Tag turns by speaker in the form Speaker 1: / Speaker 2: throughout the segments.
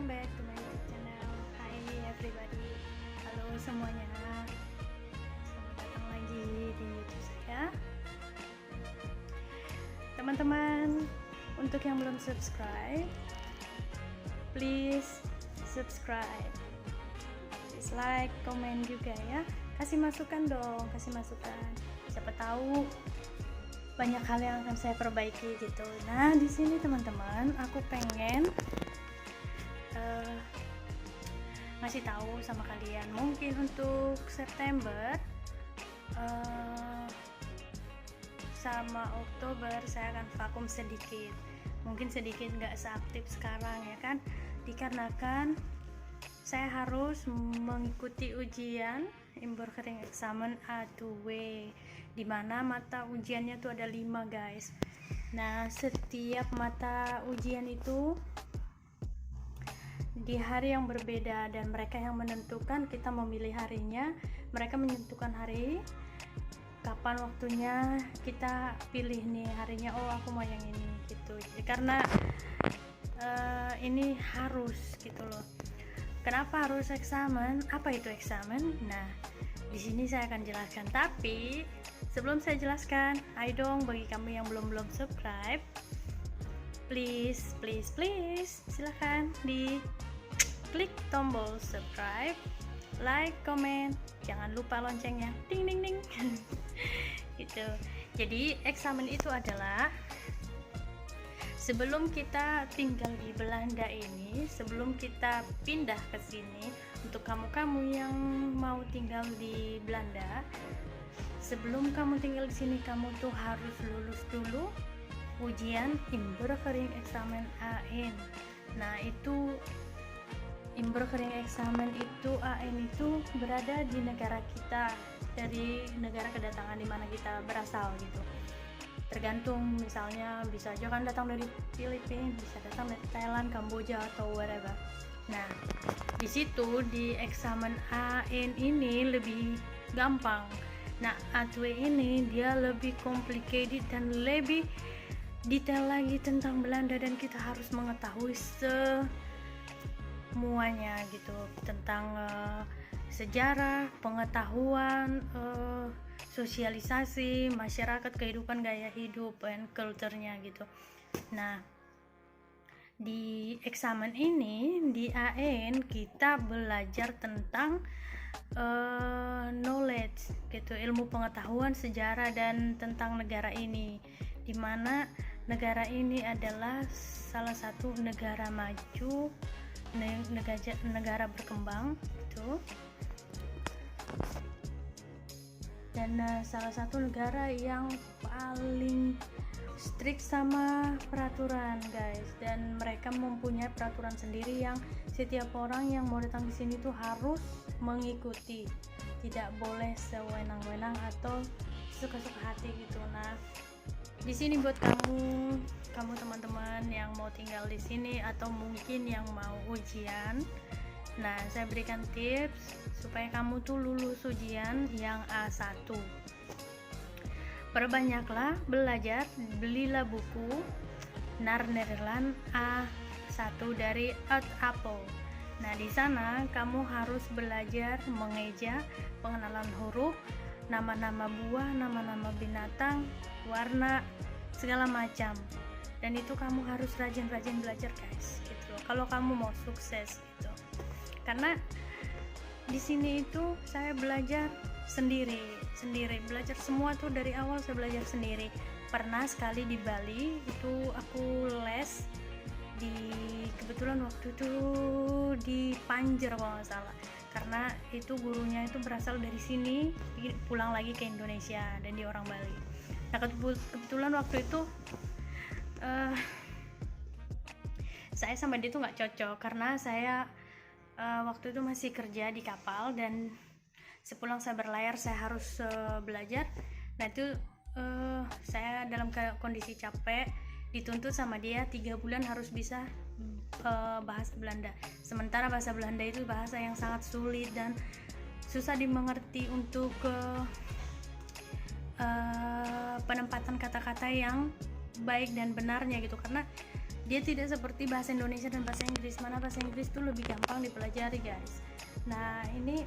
Speaker 1: welcome back to my YouTube channel. Hi everybody, halo semuanya. Selamat datang lagi di YouTube saya. Teman-teman, untuk yang belum subscribe, please subscribe. Please like, komen juga ya. Kasih masukan dong, kasih masukan. Siapa tahu banyak hal yang akan saya perbaiki gitu. Nah, di sini teman-teman, aku pengen ngasih tahu sama kalian, mungkin untuk September sama Oktober saya akan vakum sedikit, mungkin sedikit nggak seaktif sekarang ya kan, dikarenakan saya harus mengikuti ujian Inburgering Examen A2W, dimana mata ujiannya tuh ada 5 guys. Nah, setiap mata ujian itu di hari yang berbeda dan mereka yang menentukan, kita memilih harinya, mereka menentukan hari kapan waktunya, kita pilih nih harinya, oh aku mau yang ini gitu. Jadi karena ini harus gitu loh. Kenapa harus eksamen? Apa itu eksamen? Nah, di sini saya akan jelaskan. Tapi sebelum saya jelaskan, ayo dong bagi kamu yang belum subscribe, please silahkan di klik tombol subscribe, like, komen, jangan lupa loncengnya, ding ding ding. Gitu. Jadi eksamen itu adalah sebelum kita tinggal di Belanda ini, sebelum kita pindah ke sini, untuk kamu-kamu yang mau tinggal di Belanda, sebelum kamu tinggal di sini, kamu tuh harus lulus dulu ujian Inburgering Examen A1. Nah, itu Inburgering Examen itu A1 itu berada di negara kita, dari negara kedatangan di mana kita berasal gitu. Tergantung, misalnya bisa aja kan datang dari Filipina, bisa datang dari Thailand, Kamboja atau whatever. Nah, di situ di eksamen A1 ini lebih gampang. Nah, A2 ini dia lebih complicated dan lebih detail lagi tentang Belanda, dan kita harus mengetahui semuanya gitu tentang sejarah, pengetahuan, sosialisasi masyarakat, kehidupan, gaya hidup, dan kulturnya gitu. Nah, di eksamen ini di AN kita belajar tentang knowledge gitu, ilmu pengetahuan, sejarah, dan tentang negara ini, dimana negara ini adalah salah satu negara maju, negara berkembang gitu, dan salah satu negara yang paling strict sama peraturan guys, dan mereka mempunyai peraturan sendiri yang setiap orang yang mau datang di sini tuh harus mengikuti, tidak boleh sewenang-wenang atau suka-suka hati gitu. Nah, di sini buat kamu teman-teman yang mau tinggal di sini atau mungkin yang mau ujian, nah saya berikan tips supaya kamu tuh lulus ujian yang A1. Perbanyaklah belajar, belilah buku Naar Nederland A1 dari Uit Apel. Nah, di sana kamu harus belajar mengeja, pengenalan huruf, nama-nama buah, nama-nama binatang, warna, segala macam. Dan itu kamu harus rajin-rajin belajar guys gitu, kalau kamu mau sukses gitu. Karena di sini itu saya belajar sendiri, belajar semua tuh dari awal saya belajar sendiri. Pernah sekali di Bali itu aku les di, kebetulan waktu itu di Panjer kalau nggak salah, karena itu gurunya itu berasal dari sini, pulang lagi ke Indonesia, dan dia orang Bali. Nah, kebetulan waktu itu saya sama dia tuh nggak cocok, karena saya waktu itu masih kerja di kapal, dan sepulang saya berlayar saya harus belajar. Nah, itu saya dalam kondisi capek, dituntut sama dia 3 bulan harus bisa bahasa Belanda, sementara bahasa Belanda itu bahasa yang sangat sulit dan susah dimengerti untuk penempatan kata-kata yang baik dan benarnya gitu, karena Dia tidak seperti bahasa Indonesia dan bahasa Inggris, mana bahasa Inggris tuh lebih gampang dipelajari guys. Nah ini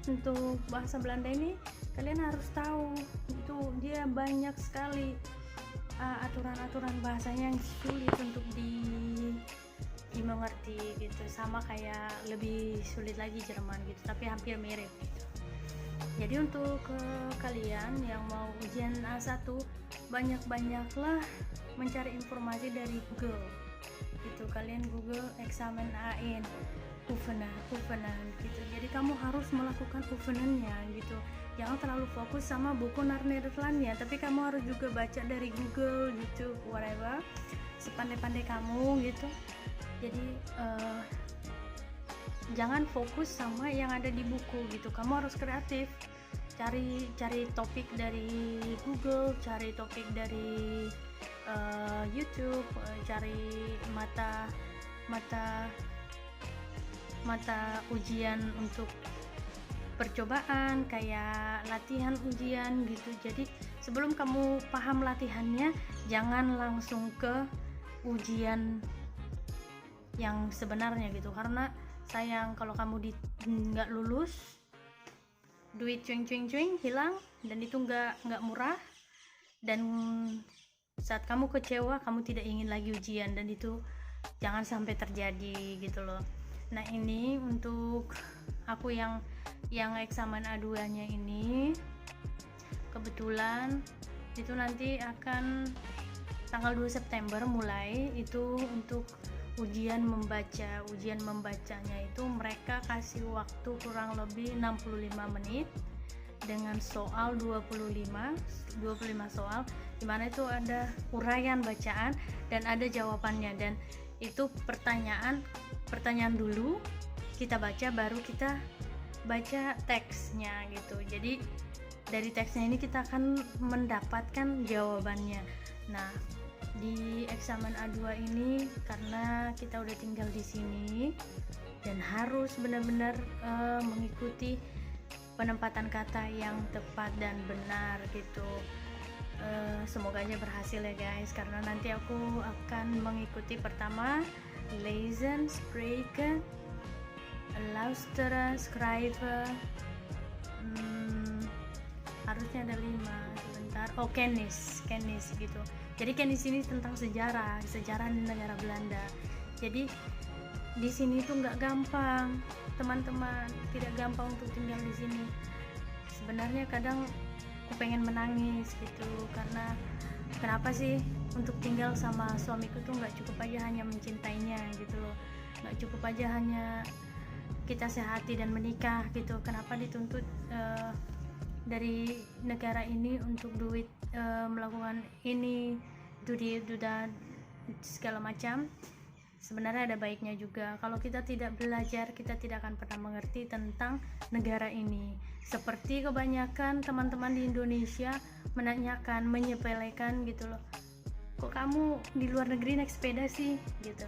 Speaker 1: untuk bahasa Belanda ini kalian harus tahu, itu dia banyak sekali aturan-aturan bahasanya yang sulit untuk dimengerti gitu, sama kayak lebih sulit lagi Jerman gitu, tapi hampir mirip gitu. Jadi untuk kalian yang mau ujian A1, banyak-banyaklah mencari informasi dari Google gitu. Kalian Google eksamen AIN oefenen gitu. Jadi kamu harus melakukan oefenennya gitu. Jangan terlalu fokus sama buku Nederlandnya, tapi kamu harus juga baca dari Google, YouTube, whatever, sepandai-pandai kamu gitu. Jadi jangan fokus sama yang ada di buku gitu. Kamu harus kreatif, cari topik dari Google, cari topik dari YouTube, cari mata ujian untuk percobaan, kayak latihan ujian gitu. Jadi sebelum kamu paham latihannya, jangan langsung ke ujian yang sebenarnya gitu, karena sayang kalau kamu nggak lulus, duit cuing hilang, dan itu nggak murah, dan saat kamu kecewa kamu tidak ingin lagi ujian, dan itu jangan sampai terjadi gitu loh. Nah ini untuk aku yang eksamen A2 nya ini, kebetulan itu nanti akan tanggal 2 September mulai itu untuk ujian membacanya itu mereka kasih waktu kurang lebih 65 menit dengan soal 25 soal, dimana itu ada uraian bacaan dan ada jawabannya, dan itu pertanyaan dulu kita baca, baru kita baca teksnya gitu. Jadi dari teksnya ini kita akan mendapatkan jawabannya. Nah di eksamen A2 ini, karena kita udah tinggal di sini dan harus benar-benar mengikuti penempatan kata yang tepat dan benar gitu. Semoga aja berhasil ya guys, karena nanti aku akan mengikuti pertama lezen, spreken, luisteren, schrijven, harusnya ada 5 sebentar. Oh, kennis gitu. Jadi kennis ini tentang sejarah di negara Belanda. Jadi di sini tuh nggak gampang teman-teman, tidak gampang untuk tinggal di sini. Sebenarnya kadang aku pengen menangis gitu, karena kenapa sih untuk tinggal sama suamiku tuh nggak cukup aja hanya mencintainya gitu loh, nggak cukup aja hanya kita sehati dan menikah gitu. Kenapa dituntut dari negara ini untuk duit, melakukan ini itu dan segala macam. Sebenarnya ada baiknya juga. Kalau kita tidak belajar, kita tidak akan pernah mengerti tentang negara ini. Seperti kebanyakan teman-teman di Indonesia menanyakan, menyepelekan gitu loh, kok kamu di luar negeri naik sepeda sih gitu,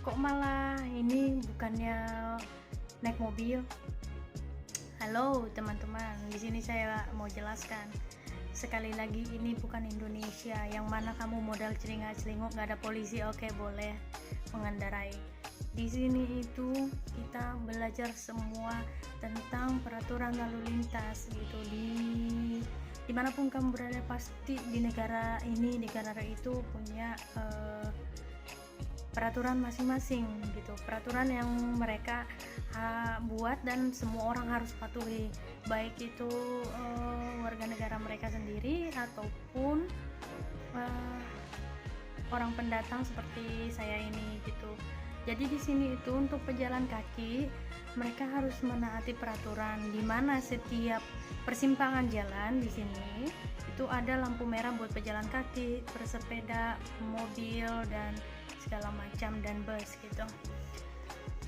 Speaker 1: kok malah ini bukannya naik mobil. Halo teman-teman, di sini saya mau jelaskan sekali lagi, ini bukan Indonesia yang mana kamu modal celingak-celinguk, nggak ada polisi, oke boleh mengendarai. Di sini itu kita belajar semua tentang peraturan lalu lintas gitu. Dimanapun kamu berada, pasti di negara ini, negara itu punya peraturan masing-masing gitu, peraturan yang mereka buat dan semua orang harus patuhi, baik itu warga negara mereka sendiri ataupun orang pendatang seperti saya ini gitu. Jadi di sini itu untuk pejalan kaki mereka harus menaati peraturan, di mana setiap persimpangan jalan di sini itu ada lampu merah buat pejalan kaki, bersepeda, mobil dan segala macam, dan bus gitu.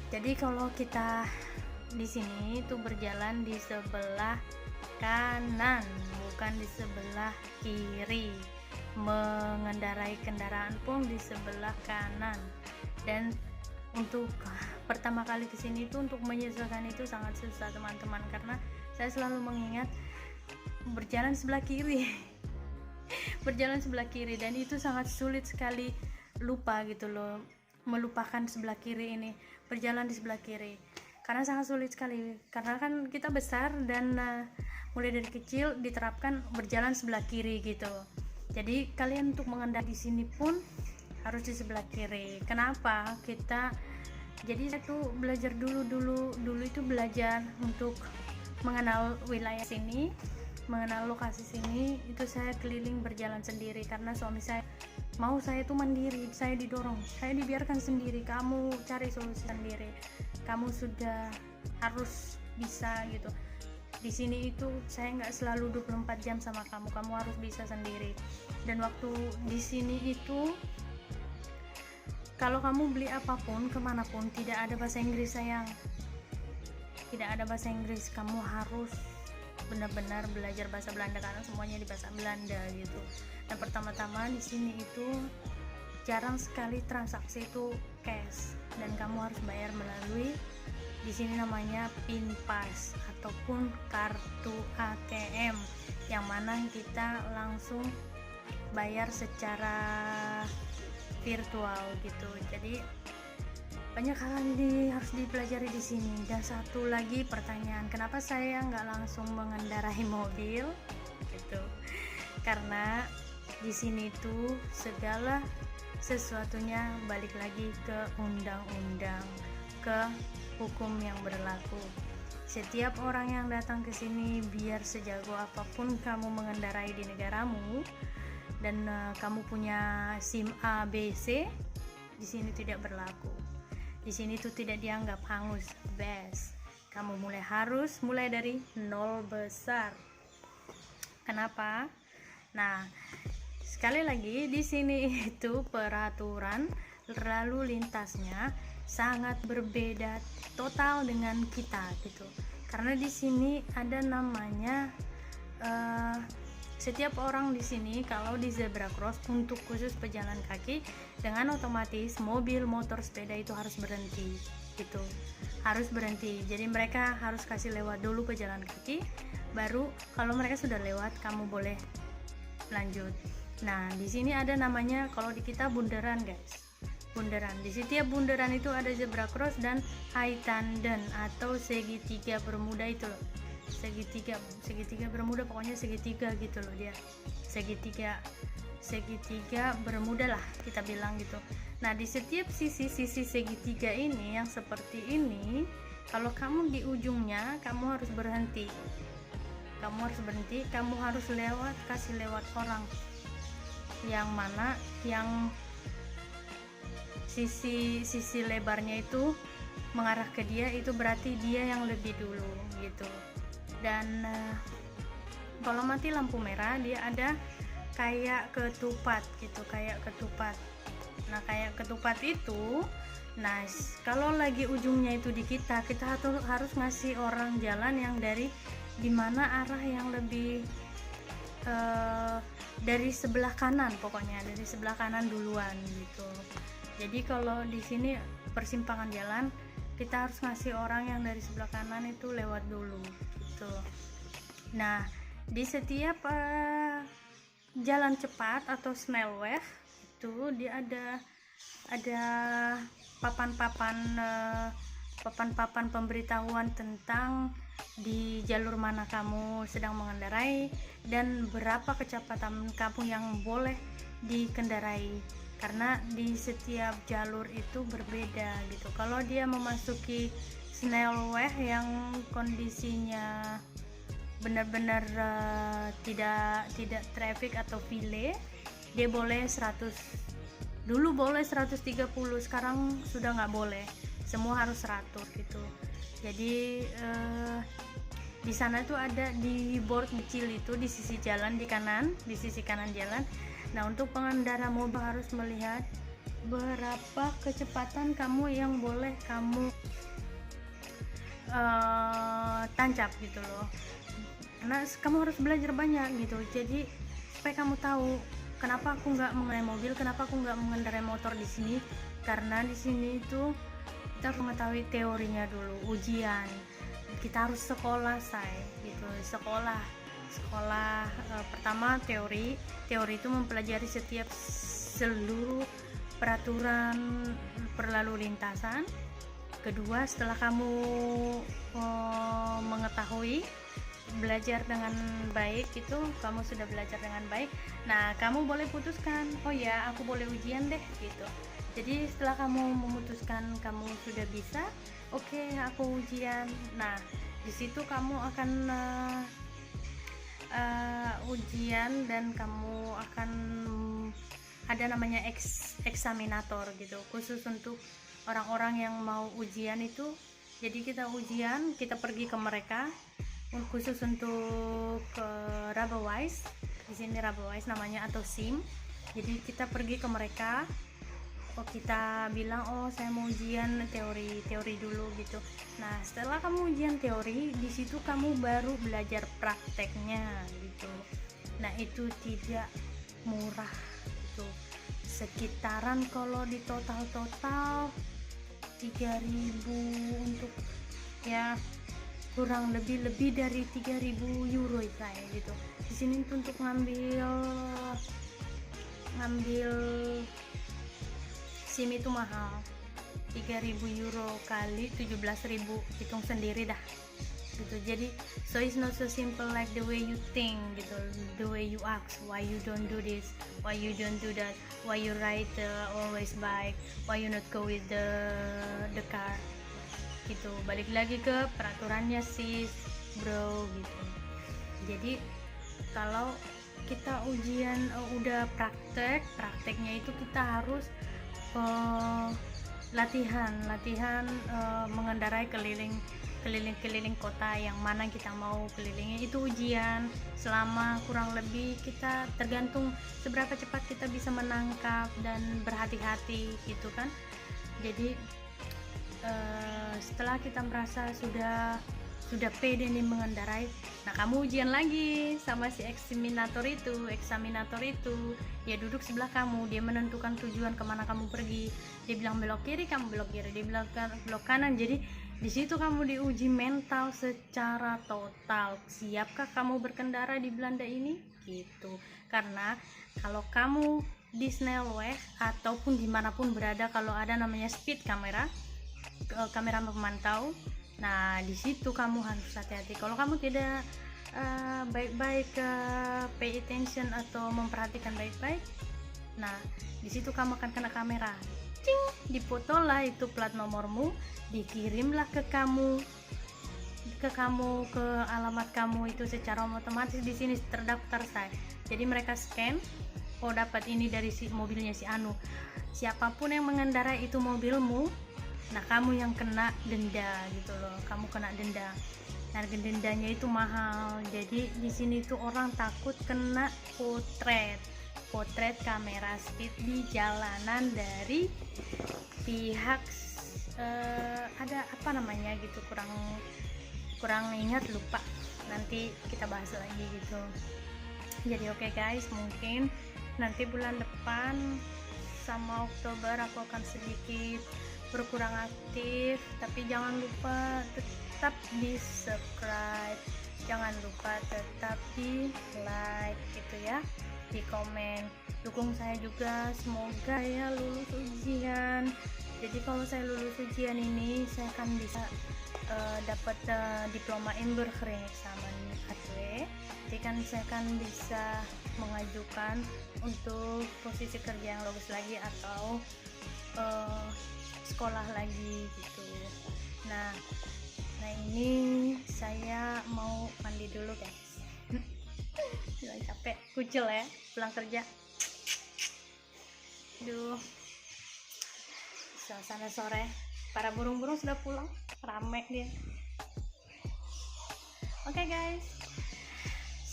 Speaker 1: Jadi kalau kita di sini itu berjalan di sebelah kanan, bukan di sebelah kiri. Mengendarai kendaraan pun di sebelah kanan. Dan untuk pertama kali kesini itu untuk menyesuaikan itu sangat susah teman-teman, karena saya selalu mengingat berjalan sebelah kiri. berjalan sebelah kiri, dan itu sangat sulit sekali lupa gitu loh, melupakan sebelah kiri ini, berjalan di sebelah kiri, karena sangat sulit sekali, karena kan kita besar dan mulai dari kecil diterapkan berjalan sebelah kiri gitu. Jadi kalian untuk mengendarai di sini pun harus di sebelah kiri. Kenapa? Jadi saya tuh belajar dulu itu belajar untuk mengenal wilayah sini, mengenal lokasi sini, itu saya keliling berjalan sendiri karena suami saya mau saya tuh mandiri, saya didorong, saya dibiarkan sendiri, kamu cari solusi sendiri, kamu sudah harus bisa gitu. Di sini itu saya nggak selalu 24 jam sama kamu harus bisa sendiri. Dan waktu di sini itu kalau kamu beli apapun kemanapun tidak ada bahasa Inggris sayang, tidak ada bahasa Inggris, kamu harus benar-benar belajar bahasa Belanda karena semuanya di bahasa Belanda gitu. Dan pertama-tama di sini itu jarang sekali transaksi itu cash, dan kamu harus bayar melalui di sini namanya PINPAS ataupun kartu ATM, yang mana kita langsung bayar secara virtual gitu. Jadi banyak hal yang harus dipelajari di sini. Dan satu lagi pertanyaan, kenapa saya nggak langsung mengendarai mobil gitu? Karena di sini tuh segala sesuatunya balik lagi ke undang-undang, ke hukum yang berlaku. Setiap orang yang datang ke sini, biar sejago apapun kamu mengendarai di negaramu dan kamu punya SIM A, B, C, di sini tidak berlaku. Di sini tuh tidak dianggap hangus, best. Kamu harus mulai dari nol besar. Kenapa? Nah, sekali lagi di sini itu peraturan lalu lintasnya sangat berbeda total dengan kita gitu. Karena di sini ada namanya setiap orang di sini kalau di zebra cross untuk khusus pejalan kaki, dengan otomatis mobil, motor, sepeda itu harus berhenti gitu, harus berhenti. Jadi mereka harus kasih lewat dulu pejalan kaki, baru kalau mereka sudah lewat kamu boleh lanjut. Nah di sini ada namanya, kalau di kita bundaran guys, bundaran. Di setiap bundaran itu ada zebra cross dan high tandem atau segitiga bermuda itu loh. Segitiga bermuda, pokoknya segitiga gitu loh dia. Segitiga bermuda lah kita bilang gitu. Nah, di setiap sisi segitiga ini yang seperti ini, kalau kamu di ujungnya kamu harus berhenti. Kamu harus kasih lewat orang. Yang mana yang sisi lebarnya itu mengarah ke dia, itu berarti dia yang lebih dulu gitu. Dan kalau mati lampu merah dia ada kayak ketupat gitu, nah kayak ketupat itu, nah kalau lagi ujungnya itu di kita harus ngasih orang jalan yang dari dimana arah yang lebih dari sebelah kanan, pokoknya dari sebelah kanan duluan gitu. Jadi kalau di sini persimpangan jalan, kita harus ngasih orang yang dari sebelah kanan itu lewat dulu gitu. Nah di setiap jalan cepat atau snailway itu dia ada papan pemberitahuan tentang di jalur mana kamu sedang mengendarai dan berapa kecepatan kamu yang boleh dikendarai, karena di setiap jalur itu berbeda gitu. Kalau dia memasuki snailway yang kondisinya benar-benar tidak traffic atau file, dia boleh 100, dulu boleh 130, sekarang sudah nggak boleh, semua harus 100 gitu. Jadi di sana tuh ada di board kecil itu di sisi kanan jalan. Nah untuk pengendara mobil harus melihat berapa kecepatan kamu yang boleh kamu tancap gitu loh. Karena kamu harus belajar banyak gitu. Jadi supaya kamu tahu kenapa aku nggak mengendarai mobil, kenapa aku nggak mengendarai motor di sini. Karena di sini itu kita harus mengetahui teorinya dulu, ujian. Kita harus sekolah gitu, sekolah sekolah. Pertama teori itu mempelajari seluruh peraturan berlalu lintasan. Kedua, setelah kamu mengetahui, belajar dengan baik, itu kamu sudah belajar dengan baik, nah kamu boleh putuskan, oh ya aku boleh ujian deh gitu. Jadi setelah kamu memutuskan kamu sudah bisa, oke, aku ujian. Nah di situ kamu akan ujian, dan kamu akan ada namanya eksaminator gitu, khusus untuk orang-orang yang mau ujian itu. Jadi kita ujian, kita pergi ke mereka, khusus untuk Rabawais. Di sini Rabawais namanya, atau SIM. Jadi kita pergi ke mereka, kita bilang, oh saya mau ujian teori dulu gitu. Nah setelah kamu ujian teori, di situ kamu baru belajar prakteknya gitu. Nah itu tidak murah gitu, sekitaran kalau di total 3.000 untuk, ya kurang lebih dari 3.000 euro kayak gitu. Di sini tuh untuk ngambil SIM itu mahal, 3.000 euro kali 17.000, hitung sendiri dah gitu. Jadi so it's not so simple like the way you think gitu, the way you ask, why you don't do this, why you don't do that, why you ride always bike, why you not go with the car gitu. Balik lagi ke peraturannya sis bro gitu. Jadi kalau kita ujian udah prakteknya itu kita harus latihan mengendarai keliling kota yang mana kita mau kelilingnya. Itu ujian selama kurang lebih, kita tergantung seberapa cepat kita bisa menangkap dan berhati-hati gitu kan. Jadi setelah kita merasa sudah pede nih mengendarai, nah kamu ujian lagi sama si eksaminator itu. Dia duduk sebelah kamu, dia menentukan tujuan kemana kamu pergi. Dia bilang belok kiri, kamu belok kiri. Dia bilang belok kanan. Jadi di situ kamu diuji mental secara total. Siapkah kamu berkendara di Belanda ini gitu? Karena kalau kamu di Snelweg ataupun dimanapun berada, kalau ada namanya speed kamera memantau, nah di situ kamu harus hati-hati. Kalau kamu tidak baik-baik pay attention atau memperhatikan baik-baik, nah di situ kamu akan kena kamera. Cing, difotolah itu plat nomormu, dikirimlah ke kamu ke alamat kamu itu secara otomatis. Di sini terdaftar saya. Jadi mereka scan, oh dapat ini dari si mobilnya si Anu. Siapapun yang mengendarai itu mobilmu, nah kamu yang kena denda gitu loh. Kamu kena denda. Harga dendanya itu mahal. Jadi di sini tuh orang takut kena potret kamera speed di jalanan dari pihak ada apa namanya gitu, kurang ingat, lupa, nanti kita bahas lagi gitu. Jadi oke guys, mungkin nanti bulan depan sama Oktober aku akan sedikit berkurang aktif, tapi jangan lupa tetap di subscribe, jangan lupa tetap di like gitu ya, di komen, dukung saya juga. Semoga saya lulus ujian. Jadi kalau saya lulus ujian ini, saya akan bisa dapat diploma inburgeringsexamen A2. Jadi kan saya akan bisa mengajukan untuk posisi kerja yang lulus lagi atau sekolah lagi gitu. Nah ini saya mau mandi dulu guys. Jangan capek, kucil ya pulang kerja. Duh, suasana sore, para burung-burung sudah pulang, rame dia. Oke guys,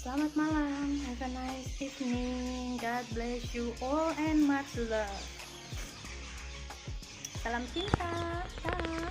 Speaker 1: selamat malam, have a nice evening, God bless you all and much love. Salam cinta, dah.